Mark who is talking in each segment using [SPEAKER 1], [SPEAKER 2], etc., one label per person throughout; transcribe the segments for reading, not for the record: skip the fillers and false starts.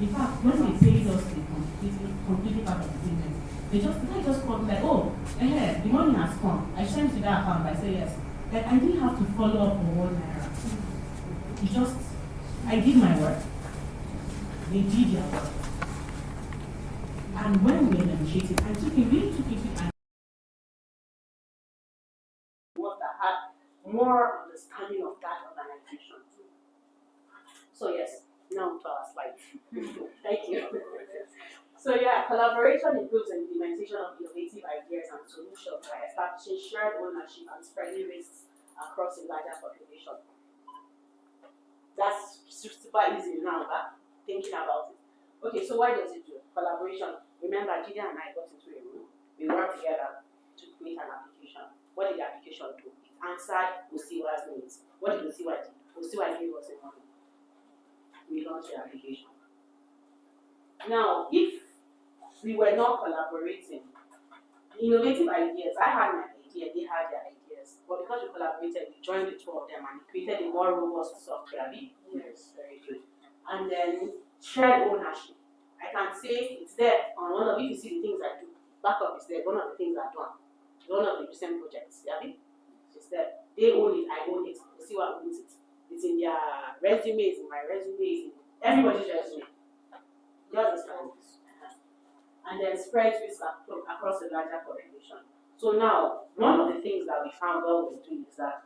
[SPEAKER 1] In fact, when they say just the completely part of the business, they just call like, oh, the money has come. I sent to that account. I say yes. Like I didn't have to follow up for 1 naira. It just, I did my work. They did their work. And when we were negotiating, I really took it and what that had more understanding of that organization. So yes, now to our slide. Thank you. So yeah, collaboration improves the implementation of innovative ideas and solutions by establishing shared ownership and spreading risks across a larger population. That's super easy now, thinking about it. Okay, so why does it do? Collaboration. Remember, Gideon and I got into a room. We worked together to create an application. What did the application do? It answered Osiwa's needs. What did Osiwa do? Osiwa gave us a money. We launched the application. Now, if we were not collaborating, innovative ideas, I had my idea, they had their ideas. But because we collaborated, we joined the two of them and created a more robust software. Yes, very good. And then shared ownership. I can say it's there on one of, if you see the things I do, backup is there, one of the things I've done. One of the recent projects, it's there. They own it, I own it. You see what owns it. It's in their resumes, in my resumes, in everybody's resume. You understand? And then spread risk across the larger population. So now, one of the things that we found while we were doing is that,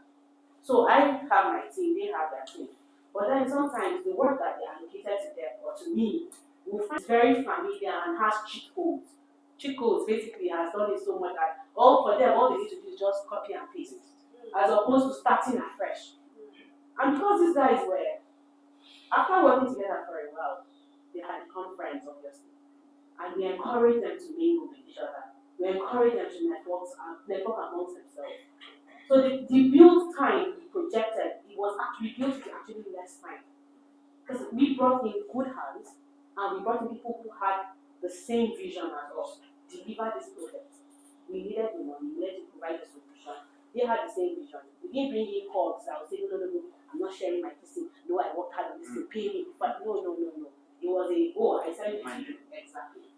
[SPEAKER 1] so I have my team, they have their team. But then sometimes the work that they allocated to them or to me will find very familiar and has cheat codes. Cheat codes basically has done it so much that for them, all they need to do is just copy and paste, as opposed to starting afresh. And because these guys were, after working together for a while, they had become friends, obviously. And we encourage them to mingle with each other. We encourage them to network amongst themselves. So the build time we projected, it was actually built to actually less time. Because we brought in good hands, and we brought in people who had the same vision as us, deliver this project. We needed the money, we needed to provide the solution. They had the same vision. We didn't bring in calls that would say, no, I'm not sharing my thing. No, I worked hard on this thing, pay me. But no. It was I sent it to you. Exactly.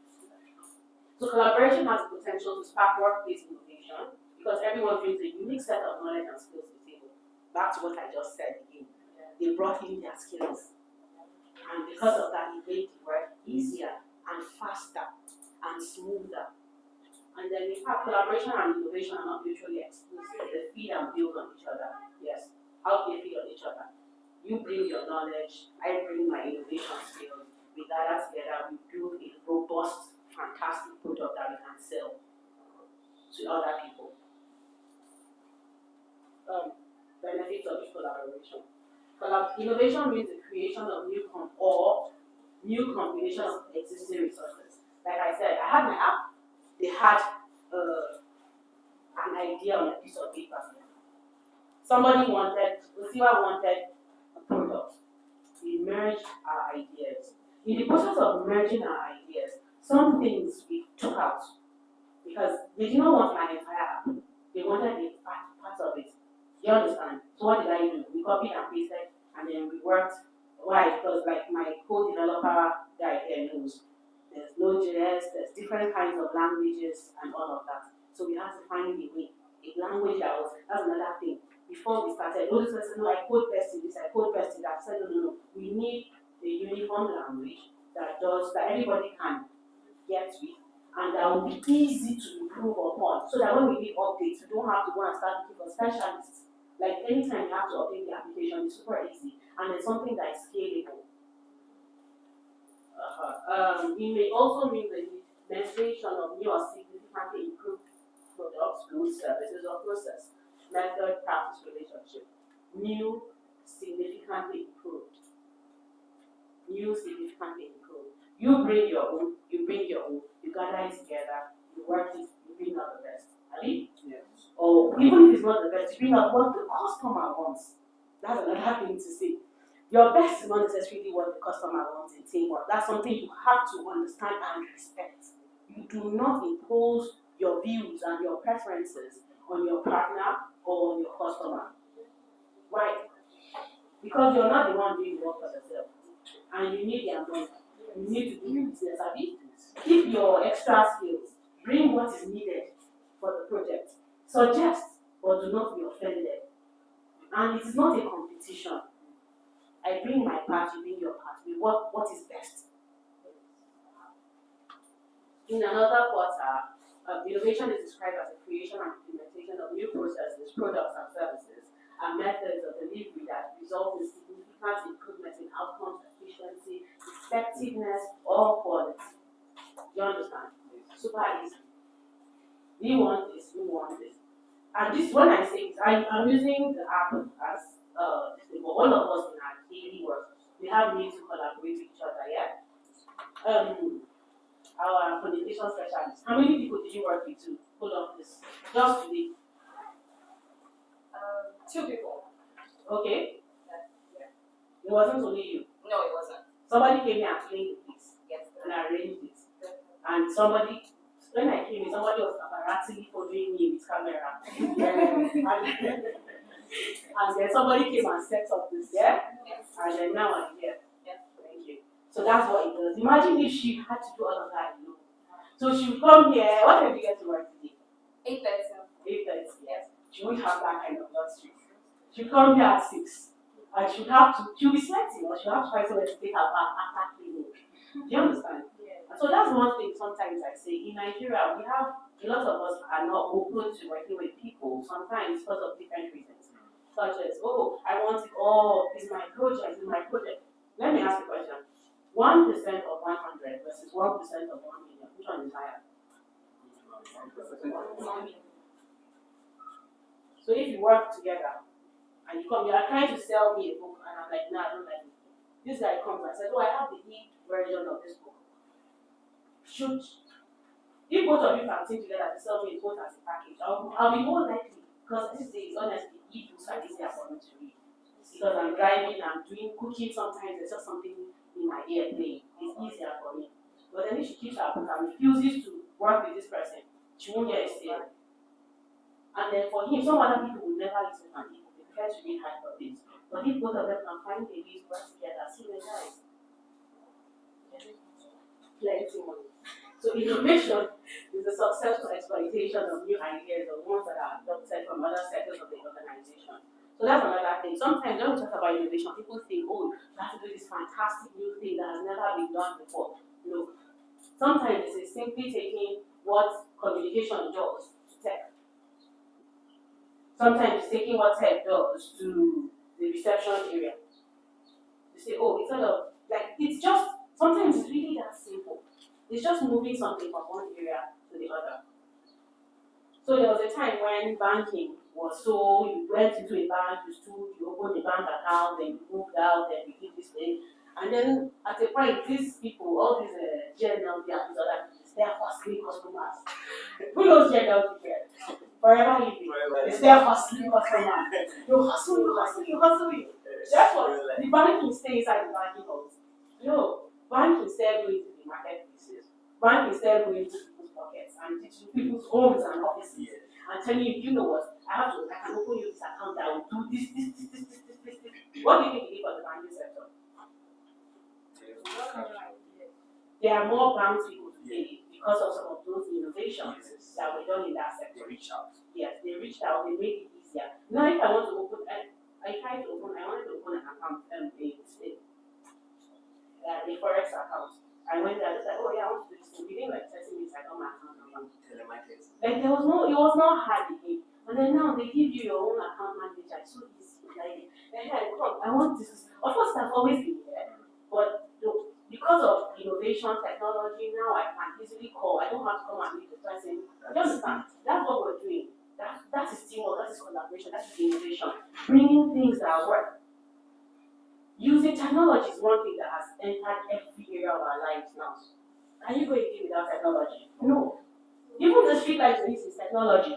[SPEAKER 1] So collaboration has the potential to spark workplace innovation because everyone brings a unique set of knowledge and skills to the table. Back to what I just said again. They brought in their skills. And because of that, it made the work easier and faster and smoother. And then in fact, collaboration and innovation are not mutually exclusive. They feed and build on each other. Yes. How do they feed on each other? You bring your knowledge, I bring my innovation skills. We gather together, we build a robust, fantastic product that we can sell to other people. Benefits of collaboration. Innovation means the creation of new combinations of existing resources. Like I said, I had my app. They had an idea on a piece of paper. Somebody wanted a product. We merged our ideas. In the process of merging our ideas, some things we took out because they did not want my entire app. They wanted a part of it. You understand? So what did I do? We copied and pasted, and then we worked. Why? Because like my co-developer guy here knows, there's Node.js, there's different kinds of languages and all of that. So we had to find a way, a language that's another thing. Before we started, all this person, I code tested this, I code tested that. I said, no. We need a uniform language that everybody can get with, and that will be easy to improve upon. So that when we give updates, we don't have to go and start looking for specialists. Like anytime you have to update the application, it's super easy, and it's something that is scalable. It may also mean the mention of new or significantly improved products, goods, services, or process, method, practice, relationship. New, significantly improved. New, significantly improved. You bring your own, you gather it together, you work it, you bring out the best. Abi? Yes. Or even if it's not the best, you bring out what the customer wants. That's another thing to say. Your best is not necessarily what the customer wants in teamwork. That's something you have to understand and respect. You do not impose your views and your preferences on your partner or on your customer. Why? Because you're not the one doing the work for yourself. And you need their money. You Give your extra skills. Bring what is needed for the project. Suggest, but do not be offended. And it is not a competition. I bring my part, you bring your part. We work what is best. In another quarter, innovation is described as the creation and implementation of new processes, products, and services, and methods of delivery that result in significant improvements in outcomes, efficiency, effectiveness, or quality. Do you understand? Super easy. We want this, we want this. And this, when I say this, I'm using the app as all of us in our daily work. We have need to collaborate with each other, yeah? Our communication specialist. How many people did you work with to pull off this? Just today?
[SPEAKER 2] 2 people.
[SPEAKER 1] Okay?
[SPEAKER 2] Yeah.
[SPEAKER 1] It wasn't only you.
[SPEAKER 2] No, it wasn't.
[SPEAKER 1] Somebody came here and cleaned the place.
[SPEAKER 2] Yes.
[SPEAKER 1] And arranged it. And somebody, when I came in, somebody was paparazzi following me with camera. And then somebody came and set up this, yeah?
[SPEAKER 2] Yes.
[SPEAKER 1] And then now I'm here.
[SPEAKER 2] Yes.
[SPEAKER 1] Thank you. So that's what it does. Imagine if she had to do all of that alone. So she would come here. What time do you get to work today?
[SPEAKER 2] 8:30.
[SPEAKER 1] 8:30. Yes. She won't have that kind of luxury. She'll come here at 6. And she'll be sweating, or she'll have to find somewhere to take her bath after cleaning. Do you understand?
[SPEAKER 2] Yeah.
[SPEAKER 1] So that's one thing sometimes I say. In Nigeria, we have a lot of us are not open to working with people, sometimes because of different reasons. Such as, oh, I want it, oh, it's my project, it's my project. Let me ask you a question. 1% of 100 versus 1% of 1 million. Which one is higher? So if you work together and you are trying to sell me a book, and I'm like, no, I don't like it. This guy comes and says, oh, I have the e-version of this book. If both of you can team together to sell me a book as a package, I'll be more likely, because these days, honestly, e-books are easier for me to read. Because I'm driving, I'm doing cooking sometimes, there's just something in my ear playing. It's easier for me. But then if she keeps her book and refuses to work with this person, she won't get a sale. And then for him, some other people will never listen to him. They prefer to read hard copies. But if both of them can find a way to work together, see the guys. Plenty money. So innovation is the successful exploitation of new ideas or ones that are adopted from other sectors of the organization. So that's another thing. Sometimes when we talk about innovation, people think, oh, you have to do this fantastic new thing that has never been done before. No. Sometimes it's simply taking what communication does to tech. Sometimes it's taking what tech does to the reception area. You say, oh, it's sort of like, it's just, sometimes it's really that simple. It's just moving something from one area to the other. So there was a time when banking was so, you went into a bank, you opened a bank account, then you moved out, then you did this thing. And then at a point, these people, all these GNLP and these other people, they're hustling customers. Who knows GNLP here? Forever living. It's their hustling customers. You hustle. That's what the banking stays inside the banking house. No, bank instead going to the marketplaces. Bank instead going to people's pockets and to people's homes and offices. And telling you know what, I can open you this account that will do this. What do you think you need for the banking sector? There are more banks people today because of some of those innovations that were done in that sector.
[SPEAKER 3] They reach out.
[SPEAKER 1] Yes, they reached out, they made it easier. Now if I want to open, I wanted to open an account, a Forex account. I went there, I was like, oh yeah, I want to do this thing. Within like 30 minutes, I got my account number. Like it was not hard again. And then now they give you your own account manager. It's so easy. Like, I want this. Of course, that's always been there. But because of innovation, technology, now I can easily call. I don't have to come and meet the person. You understand? That's what we're doing. That is teamwork, that is collaboration, that is innovation. Bringing things that work. Using technology is one thing that has entered every area of our lives now. Can you go a day without technology? No. Even the street lights we use is technology.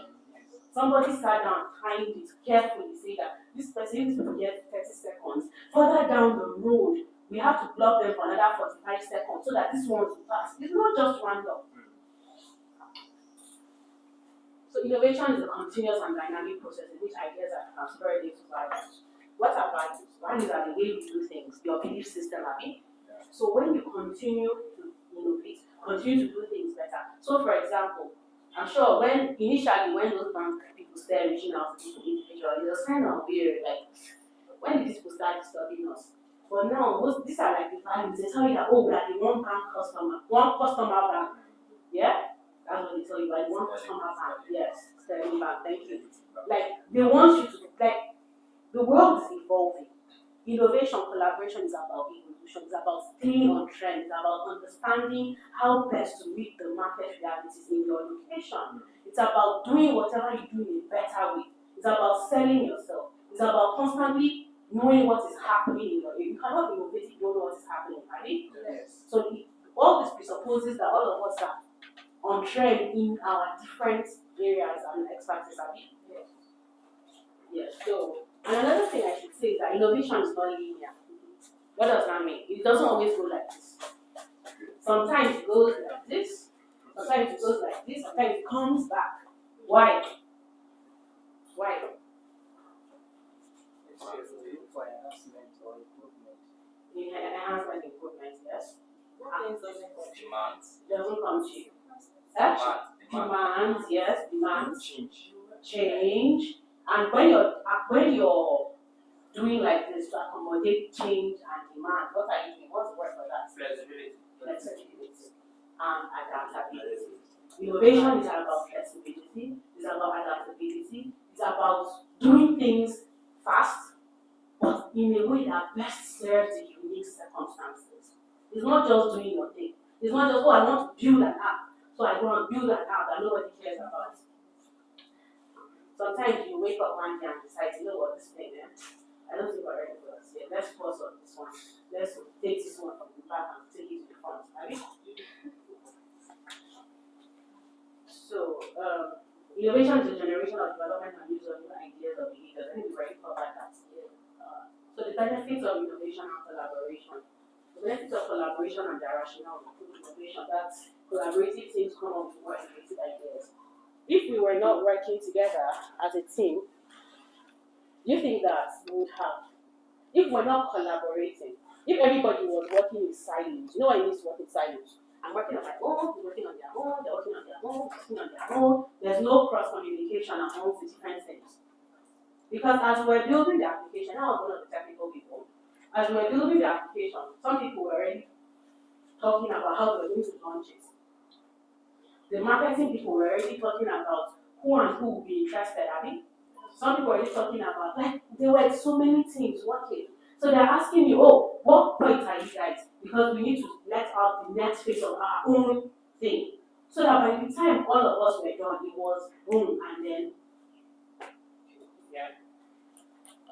[SPEAKER 1] Somebody sat down, timed it carefully, say that this person needs to get 30 seconds. Further down the road, we have to block them for another 45 seconds so that this one will pass. It's not just random. So innovation is a continuous and dynamic process in which ideas are transferred into values. What are values? Values are the way we do things, your belief system, I mean. So when you continue to innovate, continue to do things So, for example, I'm sure when those bank people started reaching out to individuals, it was kind of weird. Like, when did these people start disturbing us? But now, these are like the values. They tell you that, oh, we are the one customer bank. Yeah? That's what they tell you, like one customer bank. Yes, Sterling Bank, thank you. Like, they want you to, like, the world is evolving. Innovation, collaboration is about evolution, it's about staying on trend, it's about understanding how best to meet the market realities in your location. It's about doing whatever you do in a better way. It's about selling yourself. It's about constantly knowing what is happening in your area. You cannot innovate if you don't know what is happening, right?
[SPEAKER 2] Yes.
[SPEAKER 1] So all this presupposes that all of us are on trend in our different areas and expertise.
[SPEAKER 2] Yes.
[SPEAKER 1] Yes. So, and another thing I should say is that innovation is not linear. What does that mean? It doesn't always go like this. Sometimes it goes like this. Sometimes it goes like this. Sometimes it comes back. Why? Why?
[SPEAKER 3] For enhancement or improvement.
[SPEAKER 1] Enhancement, improvement, yes.
[SPEAKER 2] What things doesn't come cheap?
[SPEAKER 4] Demands.
[SPEAKER 1] It doesn't come cheap.
[SPEAKER 4] Demands.
[SPEAKER 1] Demands, yes, demands.
[SPEAKER 3] Change.
[SPEAKER 1] Change. And when you're doing like this to accommodate change and demand, what are you doing? What's the word for that?
[SPEAKER 4] Flexibility.
[SPEAKER 1] Flexibility and adaptability. Innovation is about flexibility, it's about adaptability, it's about doing things fast, but in a way that best serves the unique circumstances. It's not just doing your thing. It's not just, oh, I want to build an app, so I go and build an app that nobody cares about. Sometimes you wake up one day and decide, you know what, this thing, I don't think we're ready for this yet. Let's pause on this one. Let's take this one from the back and take it to the front. Right? So, innovation is the generation of development and use of new ideas or behaviors. I think we've already covered that. So the benefits of innovation and collaboration. The benefits of collaboration and their rationale of innovation, that's collaborative teams come up with more innovative ideas. If we were not working together as a team, do you think that we would have, if we're not collaborating, if everybody was working in silos, you know what it means to work in silos? I'm working on my own, you're working on their own, they're working on their own, working on their own. There's no cross communication amongst the different things. Because as we're building the application, I was one of the technical people. As we're building the application, some people were already talking about how we're going to launch it. The marketing people were already talking about who and who will be interested, some people were already talking about, like, there were so many things working. So they're asking me, oh, what point are you guys? Because we need to let out the next phase of our own thing. So that by the time all of us were done, it was boom, and then,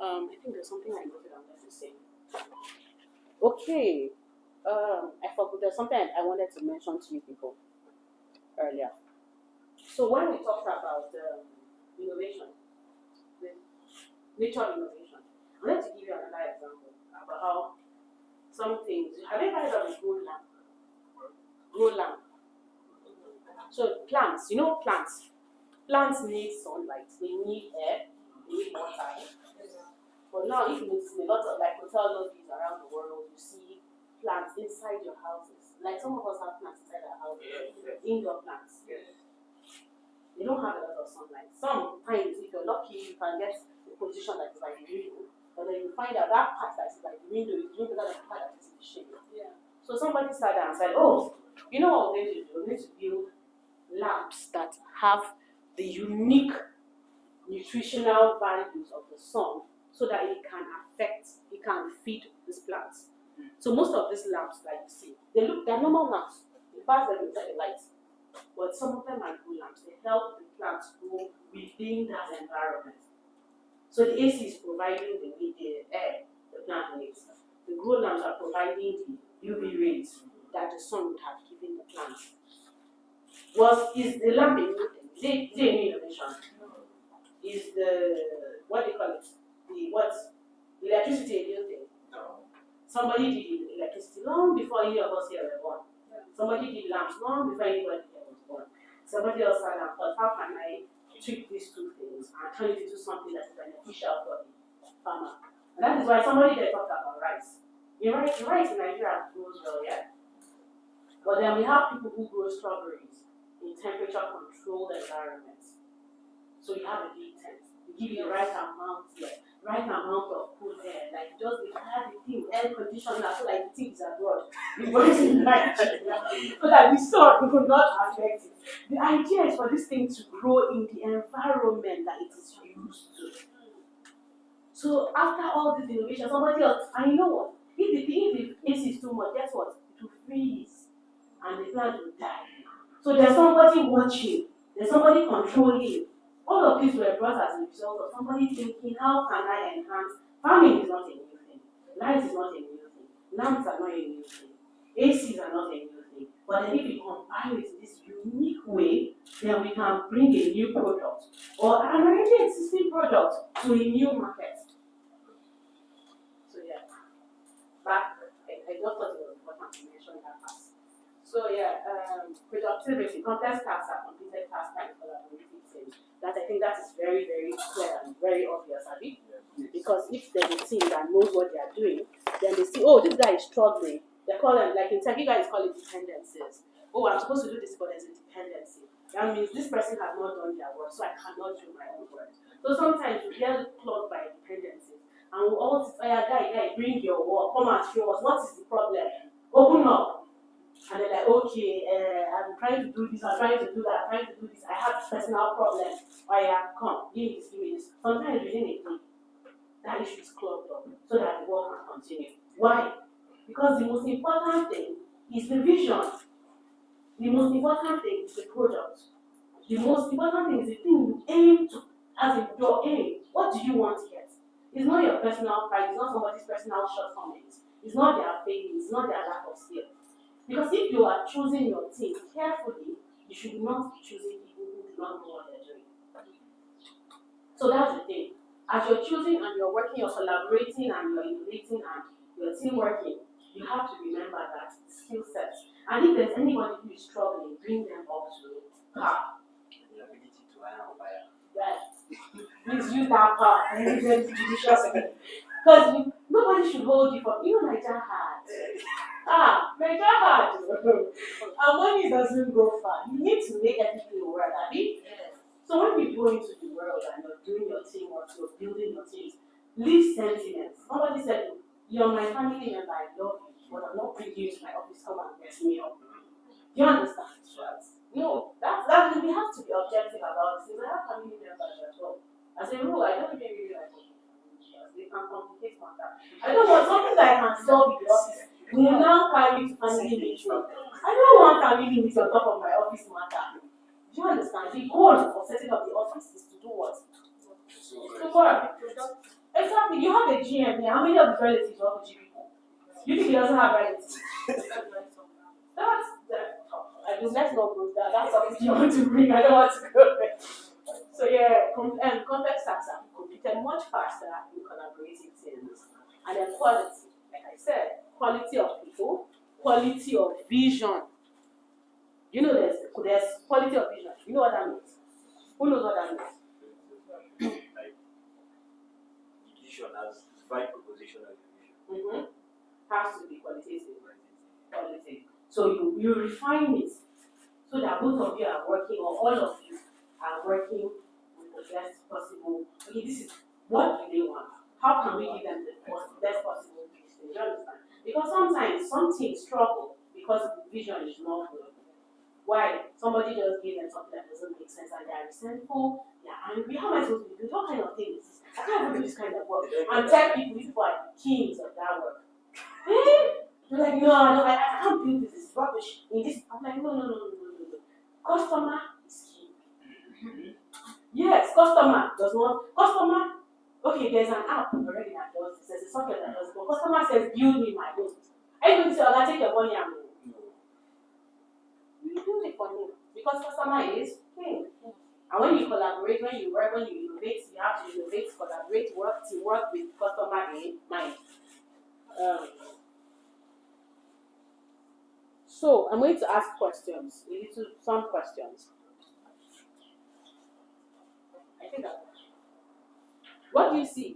[SPEAKER 1] I think there's something I noted on that to say. Okay, I forgot, there's something I wanted to mention to you people earlier. So when we talked about innovation, the nature of innovation, I wanted to give you another example about how some things. Have you ever heard of a grow lamp? Grow lamp. So plants, you know plants. Plants need sunlight, they need air, they need water. But now, if you notice a lot of like hotel lobbies around the world, you see plants inside your houses. Like some of us have plants inside our houses, indoor plants. They don't have a lot of sunlight. Sometimes, if you're lucky, you can get a position that is like the window, but then you find out that part that is like the window is doing better than the part that is in the shade. Yeah. So somebody sat down and said, oh, you know what we're going to do? We're going to build lamps that have the unique nutritional values of the sun so that it can feed these plants. So most of these lamps that you see, they're normal lamps. They pass them inside the light. But some of them are grow lamps. They help the plants grow within that environment. So the AC is providing the air the plant needs. The grow lamps are providing the UV rays that the sun would have given the plant. Is the lamp a new thing? Is it a new innovation? Is the, what do you call it? Electricity a new thing?
[SPEAKER 4] No.
[SPEAKER 1] Somebody did electricity long before any of us here were born. Somebody did lamps long before anybody here was born. Somebody else sat and thought, how can I treat these two things and turn it into something that is beneficial for the farmer? And that is why somebody there talked about rice. Rice in Nigeria grows well, yeah? But then we have people who grow strawberries. in temperature-controlled environments. So you have a big tent. You give you the right amount of cool air, like just the fire the thing, air conditioner, so like the thing is abroad. It works in Nigeria. So that the sun will not affect it. The idea is for this thing to grow in the environment that it is used to. So after all this innovation, somebody else, and you know what? If the AC is too much, guess what? It will freeze and the plant will die. So there's somebody watching, there's somebody controlling. All of these were brought as a result of somebody thinking, how can I enhance? Farming is not a new thing. Light is not a new thing. Lamps are not a new thing. ACs are not a new thing. But then if we combine it in this unique way, then we can bring a new product or an already existing product to a new market. So yeah, back, I just thought it was important to mention that part. So yeah, productivity, complex tasks are completed faster in collaborative teams. That I think that is very, very clear and very obvious, Abby. Because if there's a team that knows what they are doing, then they see, oh, this guy is struggling. They call them, like in tech, you guys call it dependencies. Oh, I'm supposed to do this, but there's a dependency. That means this person has not done their work, so I cannot do my own work. So sometimes we get clogged by dependencies. And we all say, oh, yeah, guy, bring your work, come and show us, what is the problem? Open up. And they're like, okay, I'm trying to do this, I'm trying to do that, I'm trying to do this, I have personal problems. Oh yeah, come, give me this. Sometimes within a day, that issue is clogged up so that the work can continue. Why? Because the most important thing is the vision. The most important thing is the product. The most important thing is the thing you aim to, as in your aim. What do you want to get? It's not your personal pride, it's not somebody's personal shortcomings, it's not their failings, it's not their lack of skill. Because if you are choosing your team carefully, you should not be choosing people who do not know what they're doing. So that's the thing. As you're choosing and you're working, you're collaborating and you're innovating and your team working, you have to remember that skill sets. And if there's anybody who is struggling, bring them up to par.
[SPEAKER 2] The ability to iron fire.
[SPEAKER 1] Yes. Please use that power and use it judiciously. Because nobody should hold you for you Nigeria hard. Nigeria hard. And money doesn't go far. You need to make everything work, Abby. Yes. So when you go into the world and you're doing your teamwork, you're building your teams, leave sentiments. Somebody said, you're my family member, I love you, but I'm not bringing you to my office, come and mess me up. Do you understand? Right? No, that we have to be objective about this. I have family members as well. As a rule, I don't even really like working with family members. They can complicate matters. I don't want something that I can solve in the office. We will now carry to family meeting. I don't want family meeting on top of my office matter. Do you understand? The goal of setting up the office is to do what? To work. Exactly. You have a GM here. How many of his relatives are OG people? You think he doesn't have relatives? That's let's not go there. That's something you want to bring. I don't want to go there. So yeah, complex tasks are completed much faster in collaborative teams. And then quality, like I said, quality of people, quality of vision. You know there's quality of vision. You know what that means? Who knows what that means?
[SPEAKER 2] Like, vision as defined proposition of vision.
[SPEAKER 1] Mm-hmm. Has to be qualitative. Qualitative. So you refine it so that both of you are working, or all of you are working with the best possible. Okay, this is what do they want? How can we give them the best possible vision? Do you understand? Because sometimes some teams struggle because the vision is not good. Why? Somebody just gave them something that doesn't make sense and they are resentful, they are angry. How am I supposed to do this? What kind of thing is this? I can't even do this kind of work. And tell people are the kings of that work. They're like, no, I can't do this. It's rubbish. In this, I'm like, no. Customer is king. Yes, customer does not. Okay, there's an app already that does this. There's a software that does it. But customer says, build me my own. Are you going to say, I'll take your money and go? You build it for him because customer is king. And when you collaborate, when you work, when you innovate, you have to innovate, collaborate, work with customer in mind. So I'm going to ask questions, some questions. I think what do you see?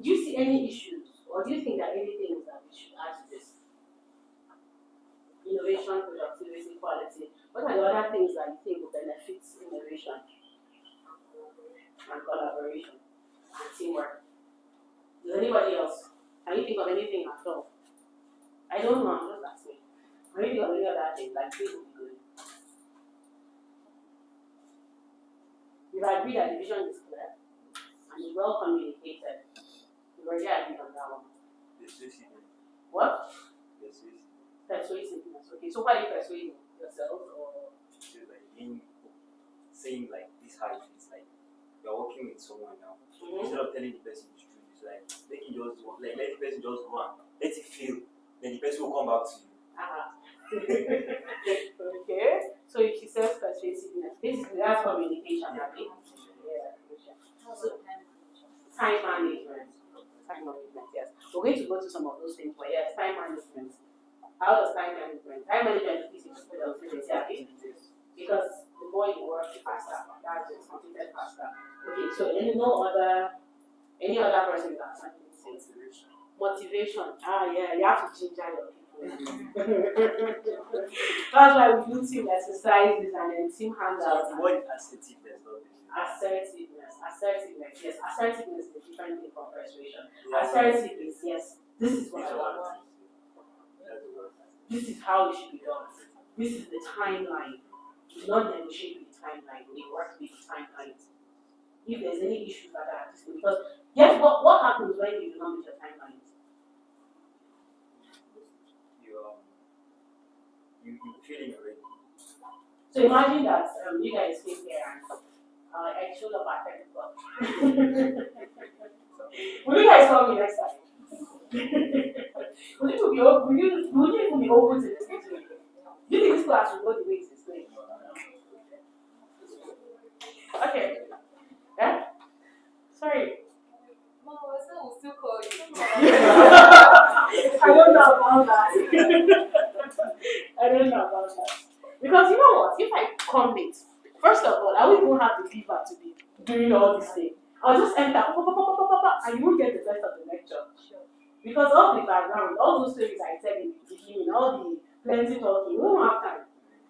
[SPEAKER 1] Do you see any issues, or do you think that anything that we should add to this? Innovation. innovation, productivity, quality. What are the other things that you think will benefit innovation and collaboration and teamwork? Does anybody else? Can you think of anything at all? I don't know, I'm just asking. Can you think of any other thing like this would be good? You've agreed that the vision is clear and it's well communicated. You've already agreed on that one. What? Persuasiveness. Okay, so why are you persuading yourself or?
[SPEAKER 2] So like saying like this how it is, like you're working with someone now. Instead of telling the person the truth, it's like let the person just run, let it feel, then the person will come back to you.
[SPEAKER 1] Okay, so if she says persuasiveness, basically that's communication, I think. Yeah. So, time management. Time management, yes. We're going to go to some of those things, but yes, time management. How does time management? Time management is easy to put out because the more you work, the faster. That's just completed faster. Okay, so any other person that something to say? Motivation. Yeah, you have to ginger your people. That's why we do team exercises and then team handouts.
[SPEAKER 2] So what assertiveness?
[SPEAKER 1] Assertiveness, yes. Assertiveness is a different thing from persuasion. Assertiveness, yes. This is what I want. This is how it should be done. This is the timeline. You do not negotiate with the timeline. You work with the timeline. If there's any issues like that, because yes, what happens when you do not meet your timelines?
[SPEAKER 2] You feeling already.
[SPEAKER 1] So imagine that you guys came here and I showed up at 10 o'clock. Will you guys call me next time? Would you even be open to this meeting? Do you think this class will go the way it is going? Okay. Yeah? Sorry.
[SPEAKER 4] No, I said we'll still call you.
[SPEAKER 1] I don't know about that. I don't know about that. Because you know what? If I come late, first of all, I won't even have the fever to be doing all this thing. I'll just enter, and you won't get the rest of the lecture. Because all the background, all those stories I said in the beginning, all the plenty talking, we won't have time.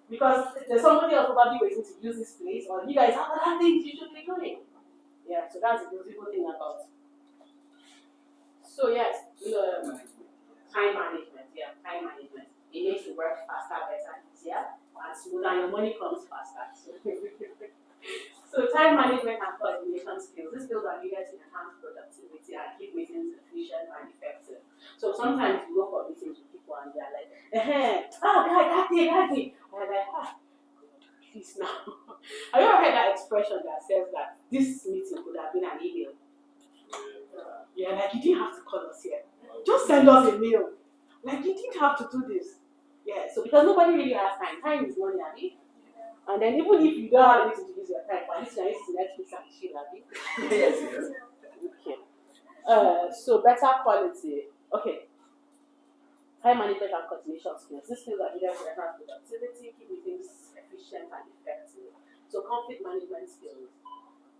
[SPEAKER 1] Because there's somebody else probably waiting to use this place, or you guys have other things you should be doing. Yeah, so that's the beautiful thing about it. So yes, time management, time management. It makes the work faster, better, easier, and smoother, and your money comes faster. So time management and coordination skills. These skills are needed to enhance productivity and keep meetings efficient and effective. So sometimes you go for meetings with people and they're like, that day. And I'm like, please now. Have you ever heard that expression that says that this meeting could have been an email? Yeah, like you didn't have to call us here. Just send us a mail. Like you didn't have to do this. Yeah, so because nobody really has time. Time is money, Abby. And then even if you don't have anything to use your time, at least you are using Netflix and chill, Abby. Yes. Okay. So better quality. Okay. Time management and coordination skills. These skills are needed to enhance productivity, keep things efficient and effective. So conflict management skills.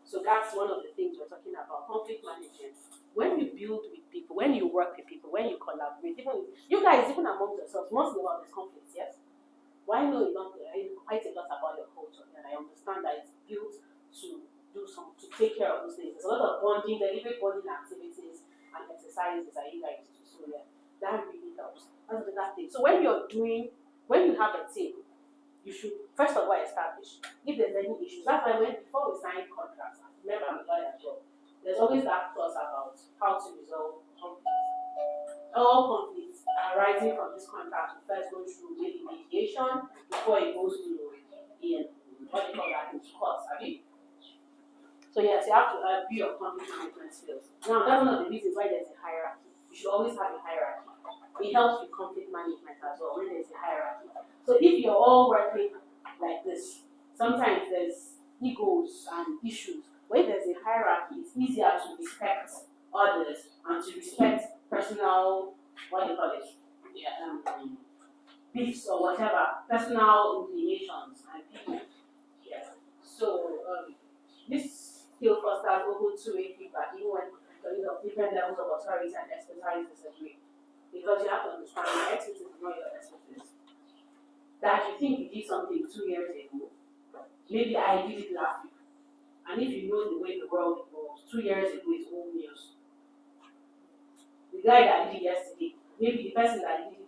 [SPEAKER 1] So that's one of the things we're talking about, conflict management. When you build with people, when you work with people, when you collaborate, even you guys, even among yourselves, once in a while there's conflicts, yes? Well, I know quite a lot about your culture, and I understand that it's built to take care of those things. There's a lot of bonding, deliberate bonding activities and exercises that you guys do. So yeah, that really helps. That's another thing. So when you have a team, you should first of all establish if there's any issues. That's why before we sign contracts, remember I'm a lawyer as well, there's always that clause about how to resolve conflicts. All conflicts arising from this contract will first go through maybe mediation before it goes to what they call that in courts. So yes, you have to be your conflict management skills. Now that's one of the reasons why there's a hierarchy. You should always have a hierarchy. It helps with conflict management as well when there's a hierarchy. So if you're all working like this, sometimes there's egos and issues. When there's a hierarchy, it's easier to respect others and to respect personal, beefs or whatever, personal inclinations and people. Yes. So this skill fosters open two-way feedback, even when different levels of authority and expertise disagree. Because you have to understand your expertise is not your expertise. think you did something 2 years ago. Maybe I did it last week. And if you know the way the world evolves, 2 years ago is old news. The guy that did it yesterday, maybe the person that did it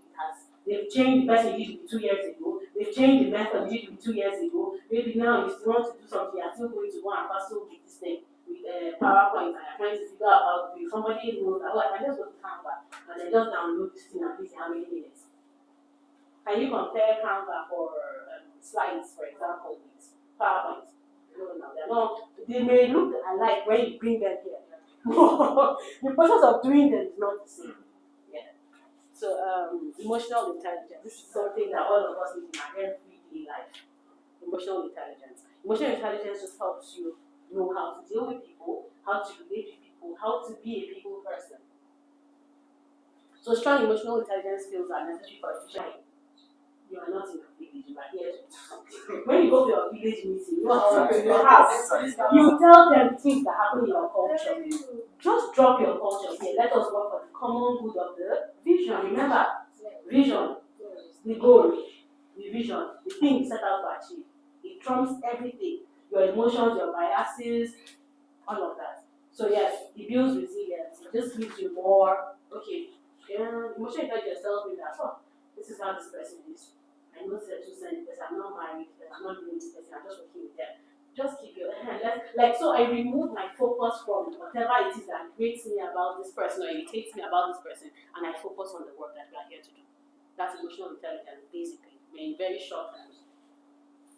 [SPEAKER 1] they've changed the person you did it 2 years ago, they've changed the method you did it 2 years ago, maybe now you still want to do something, you're still going to go and pursue with this thing, with PowerPoint, and you're trying to figure out how to do it. Somebody knows that, oh, I can just go to Canva, and then just download this thing and this in how many minutes. Can you compare Canva for slides, for example, with PowerPoint? No, they're not. They may look alike when you bring them here. The process of doing them is not the same. Yeah. So emotional intelligence. This is something that all of us need in our everyday life. Emotional intelligence. Emotional intelligence just helps you know how to deal with people, how to relate with people, how to be a people person. So strong emotional intelligence skills are necessary for efficient. You are not in a village, you are here to do something. When you go to your village meeting, you are in your house, you tell them things that happen in your culture. Just drop your culture here. Let us work for the common good of the vision. Remember, vision, the goal, the vision, the thing you set out to achieve. It trumps everything. Your emotions, your biases, all of that. So yes, it builds resilience. It just gives you more, okay, emotional intelligence tells me that, oh, this is how this person is. I know that to send this, I'm not married, I'm not doing this person, I'm just working with them. Just keep your hand. So I remove my focus from whatever it is that grates me about this person or irritates me about this person, and I focus on the work that we are here to do. That's emotional intelligence, basically, in very short terms.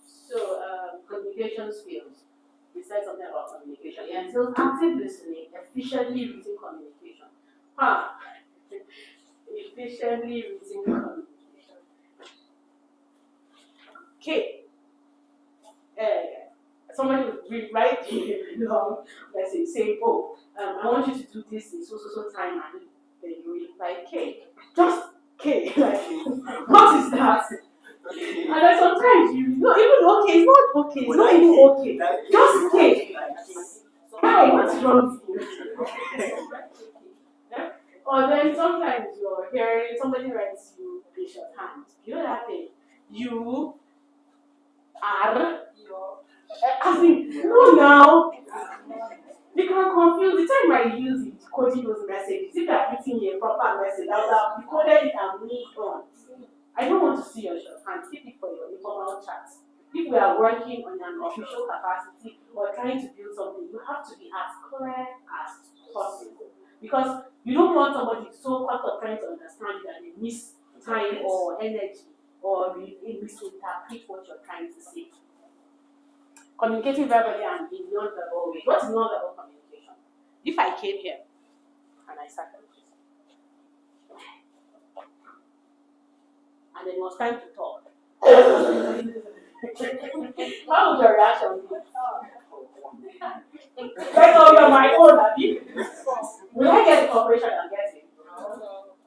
[SPEAKER 1] So communication skills. We said something about communication. Yeah, so active listening, efficiently written communication. Efficiently written communication. Okay. Somebody would write long message saying, oh, I want you to do this in so time, and then you reply K. Just K. Like, what is that? And then sometimes you know, even okay, it's not okay, it's not even okay. Just K. Hi, what's wrong with you? Or then sometimes you're hearing somebody writes you a shorthand. You know that thing? You are I mean, no now. You can confuse the time I use it coding those messages. If I'm writing a proper message, I would have decoded it and moved on. I don't want to see your shorthand. Keep it for your informal chats. If we are working on an official capacity or trying to build something, you have to be as clear as possible. Because you don't want somebody so caught up trying to understand that they miss time or energy or misinterpret what you're trying to say. Communicating verbally and in non-verbal ways. What is non-verbal communication? If I came here and I sat like this, and then it was time to talk, how would your reaction be? Right now you're my own, Abby. Will I get the cooperation and get it?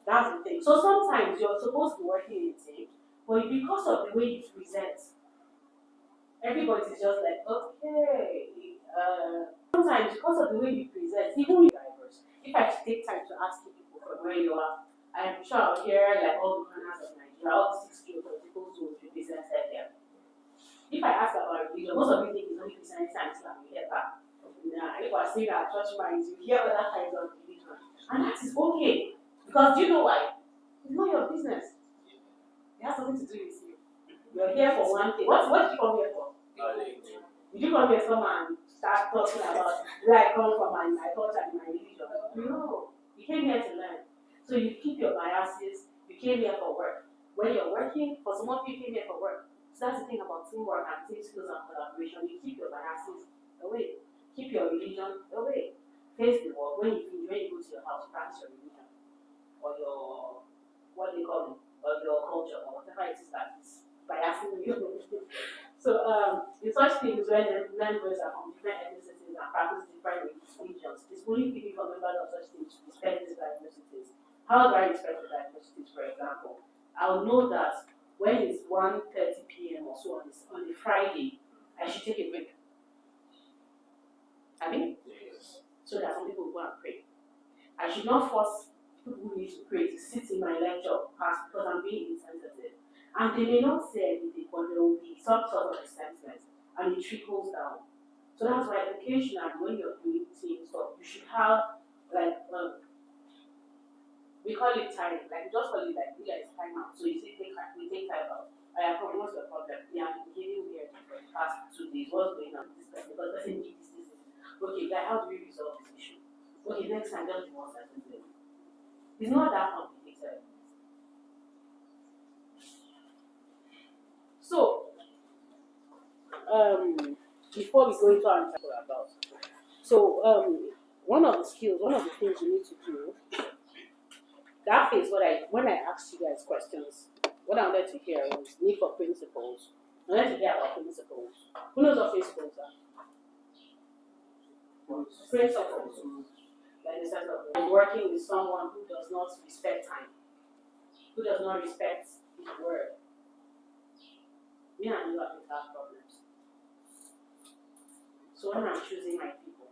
[SPEAKER 1] That's the thing. So sometimes you're supposed to be working in a team, but because of the way you present, everybody's just like, okay. Sometimes because of the way you present, even with drivers, if I take time to ask people from where you are, I'm sure I'll hear like all the corners of Nigeria, all the 6 geopolitical zones you presented there. If I ask about religion, most of you think it's only Christianity and Islam, you hear that. If I say that church minds, you hear other kinds of religion. And that is okay. Because do you know why? It's not your business. It has something to do with you. You're here for one thing. What did you come here for? Did you come here to come and start talking about where I come from and my culture and my religion? No. You came here to learn. So you keep your biases. You came here for work. When you're working, for some of you came here for work. So that's the thing about teamwork and team skills and collaboration. You keep your biases away. Keep your religion away. Face the world. When you go to your house, practice your religion. Or your, what they call it, or your culture, or whatever it is that is biasing you. So, in such things, when members are from different ethnicities and practice different religions, it's only fitting for members of such things to respect these diversities. How do I respect the diversities, for example? I'll know that when it's 1:30 p.m. or so on a Friday, I should take a break. I mean, so that some people go and pray. I should not force people who need to pray to sit in my lecture class because I'm being insensitive. And they may not say anything, but there will be some sort of assessment, and it trickles down. So that's why occasionally when you're doing team stuff, you should have like we call it time, like we just call it like time out. So you say we take time out. I have what's the problem? Yeah, I'm behaving weird for the past 2 days. What's going on with this person? Because person needs this. Okay, guy, how do we resolve this issue? Okay, next time just do one certain thing. It's not that complicated. So before we go into our talk about, so one of the skills, one of the things you need to do. That is when I asked you guys questions, what I wanted to hear was need for principles. I wanted to hear about principles. Who knows what principles are? Principles. Like the sense of working with someone who does not respect time, who does not respect his word. Me and you have problems. So when I'm choosing my people,